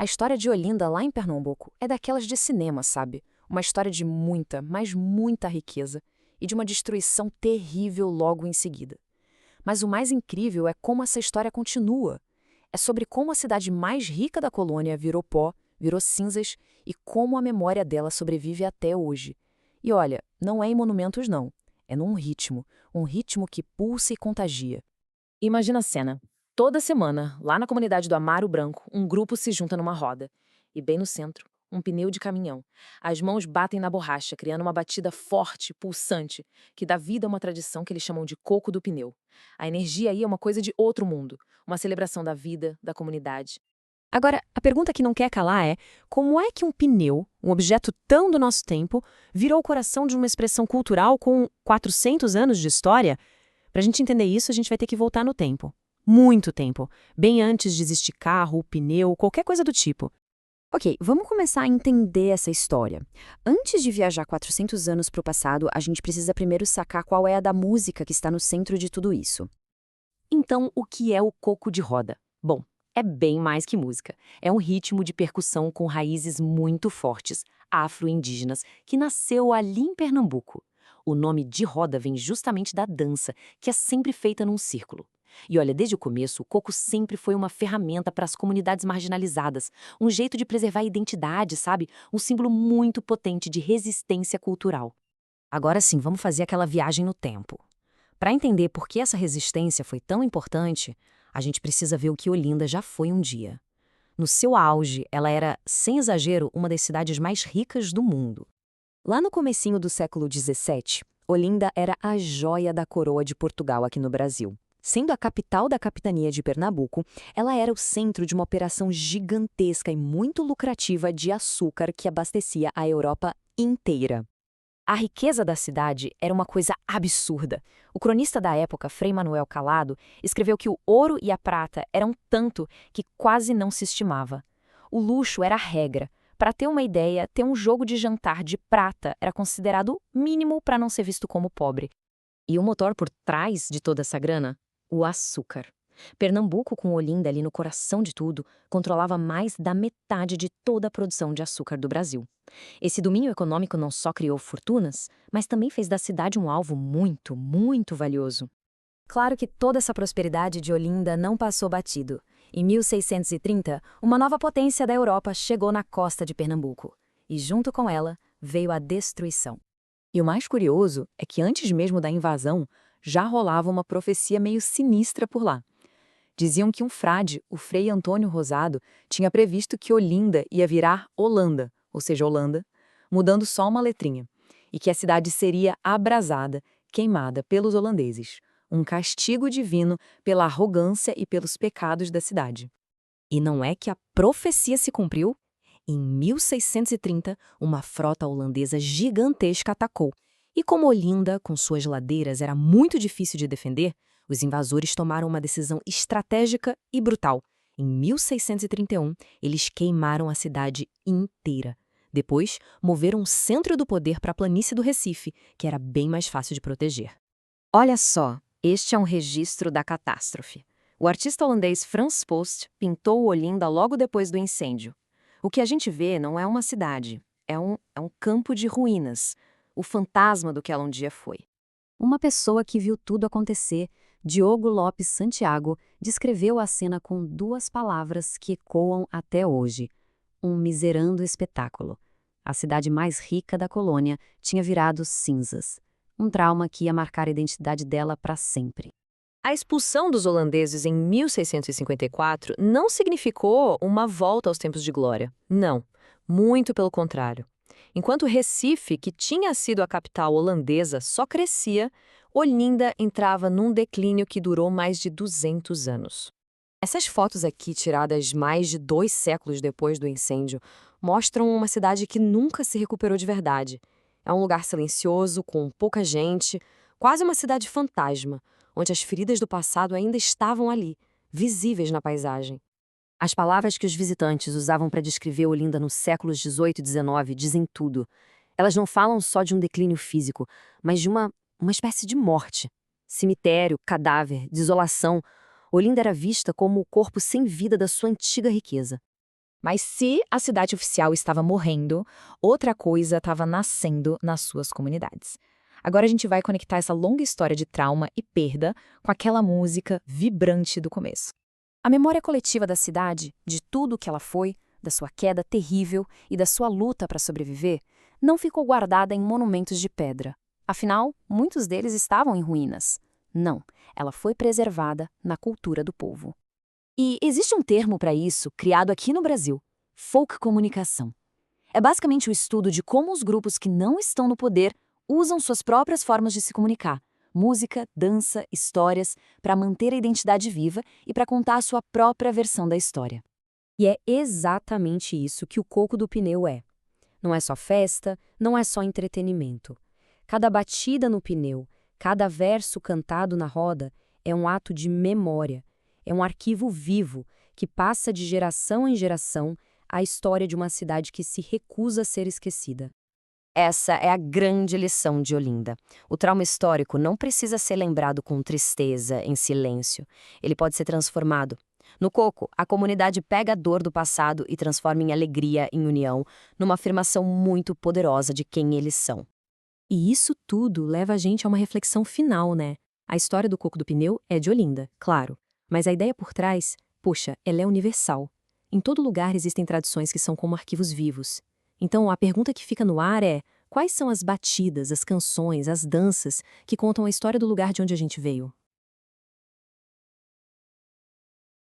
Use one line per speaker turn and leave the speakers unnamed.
A história de Olinda, lá em Pernambuco, é daquelas de cinema, sabe? Uma história de muita, mas muita riqueza e de uma destruição terrível logo em seguida. Mas o mais incrível é como essa história continua. É sobre como a cidade mais rica da colônia virou pó, virou cinzas e como a memória dela sobrevive até hoje. E olha, não é em monumentos não, é num ritmo, um ritmo que pulsa e contagia. Imagina a cena. Toda semana, lá na comunidade do Amaro Branco, um grupo se junta numa roda. E bem no centro, um pneu de caminhão. As mãos batem na borracha, criando uma batida forte, pulsante, que dá vida a uma tradição que eles chamam de coco do pneu. A energia aí é uma coisa de outro mundo, uma celebração da vida, da comunidade. Agora, a pergunta que não quer calar é: como é que um pneu, um objeto tão do nosso tempo, virou o coração de uma expressão cultural com 400 anos de história? Para a gente entender isso, a gente vai ter que voltar no tempo. Muito tempo. Bem antes de existir carro, pneu, qualquer coisa do tipo. Ok, vamos começar a entender essa história. Antes de viajar 400 anos para o passado, a gente precisa primeiro sacar qual é a da música que está no centro de tudo isso. Então, o que é o coco de roda? Bom, é bem mais que música. É um ritmo de percussão com raízes muito fortes, afro-indígenas, que nasceu ali em Pernambuco. O nome de roda vem justamente da dança, que é sempre feita num círculo. E olha, desde o começo, o coco sempre foi uma ferramenta para as comunidades marginalizadas, um jeito de preservar a identidade, sabe? Um símbolo muito potente de resistência cultural. Agora sim, vamos fazer aquela viagem no tempo. Para entender por que essa resistência foi tão importante, a gente precisa ver o que Olinda já foi um dia. No seu auge, ela era, sem exagero, uma das cidades mais ricas do mundo. Lá no comecinho do século XVII, Olinda era a joia da coroa de Portugal aqui no Brasil. Sendo a capital da capitania de Pernambuco, ela era o centro de uma operação gigantesca e muito lucrativa de açúcar que abastecia a Europa inteira. A riqueza da cidade era uma coisa absurda. O cronista da época, Frei Manuel Calado, escreveu que o ouro e a prata eram tanto que quase não se estimava. O luxo era a regra. Para ter uma ideia, ter um jogo de jantar de prata era considerado mínimo para não ser visto como pobre. E o motor por trás de toda essa grana? O açúcar. Pernambuco, com Olinda ali no coração de tudo, controlava mais da metade de toda a produção de açúcar do Brasil. Esse domínio econômico não só criou fortunas, mas também fez da cidade um alvo muito, muito valioso. Claro que toda essa prosperidade de Olinda não passou batido. Em 1630, uma nova potência da Europa chegou na costa de Pernambuco. E junto com ela, veio a destruição. E o mais curioso é que antes mesmo da invasão, já rolava uma profecia meio sinistra por lá. Diziam que um frade, o Frei Antônio Rosado, tinha previsto que Olinda ia virar Holanda, ou seja, Holanda, mudando só uma letrinha, e que a cidade seria abrasada, queimada pelos holandeses, um castigo divino pela arrogância e pelos pecados da cidade. E não é que a profecia se cumpriu? Em 1630, uma frota holandesa gigantesca atacou. E como Olinda, com suas ladeiras, era muito difícil de defender, os invasores tomaram uma decisão estratégica e brutal. Em 1631, eles queimaram a cidade inteira. Depois, moveram o centro do poder para a planície do Recife, que era bem mais fácil de proteger. Olha só, este é um registro da catástrofe. O artista holandês Frans Post pintou Olinda logo depois do incêndio. O que a gente vê não é uma cidade, é um campo de ruínas, o fantasma do que ela um dia foi. Uma pessoa que viu tudo acontecer, Diogo Lopes Santiago, descreveu a cena com duas palavras que ecoam até hoje: um miserando espetáculo. A cidade mais rica da colônia tinha virado cinzas. Um trauma que ia marcar a identidade dela para sempre. A expulsão dos holandeses em 1654 não significou uma volta aos tempos de glória. Não, muito pelo contrário. Enquanto Recife, que tinha sido a capital holandesa, só crescia, Olinda entrava num declínio que durou mais de 200 anos. Essas fotos aqui, tiradas mais de 2 séculos depois do incêndio, mostram uma cidade que nunca se recuperou de verdade. É um lugar silencioso, com pouca gente, quase uma cidade fantasma, onde as feridas do passado ainda estavam ali, visíveis na paisagem. As palavras que os visitantes usavam para descrever Olinda nos séculos XVIII e XIX dizem tudo. Elas não falam só de um declínio físico, mas de uma espécie de morte. Cemitério, cadáver, desolação. Olinda era vista como o corpo sem vida da sua antiga riqueza.
Mas se a cidade oficial estava morrendo, outra coisa estava nascendo nas suas comunidades. Agora a gente vai conectar essa longa história de trauma e perda com aquela música vibrante do começo.
A memória coletiva da cidade, de tudo o que ela foi, da sua queda terrível e da sua luta para sobreviver, não ficou guardada em monumentos de pedra. Afinal, muitos deles estavam em ruínas. Não, ela foi preservada na cultura do povo.
E existe um termo para isso, criado aqui no Brasil: folk comunicação. É basicamente o estudo de como os grupos que não estão no poder usam suas próprias formas de se comunicar, música, dança, histórias, para manter a identidade viva e para contar a sua própria versão da história.
E é exatamente isso que o Coco do Pneu é. Não é só festa, não é só entretenimento. Cada batida no pneu, cada verso cantado na roda é um ato de memória. É um arquivo vivo que passa de geração em geração a história de uma cidade que se recusa a ser esquecida. Essa é a grande lição de Olinda. O trauma histórico não precisa ser lembrado com tristeza, em silêncio. Ele pode ser transformado. No Coco, a comunidade pega a dor do passado e transforma em alegria, em união, numa afirmação muito poderosa de quem eles são. E isso tudo leva a gente a uma reflexão final, né? A história do Coco do Pneu é de Olinda, claro. Mas a ideia por trás, poxa, ela é universal. Em todo lugar existem tradições que são como arquivos vivos. Então, a pergunta que fica no ar é: quais são as batidas, as canções, as danças que contam a história do lugar de onde a gente veio?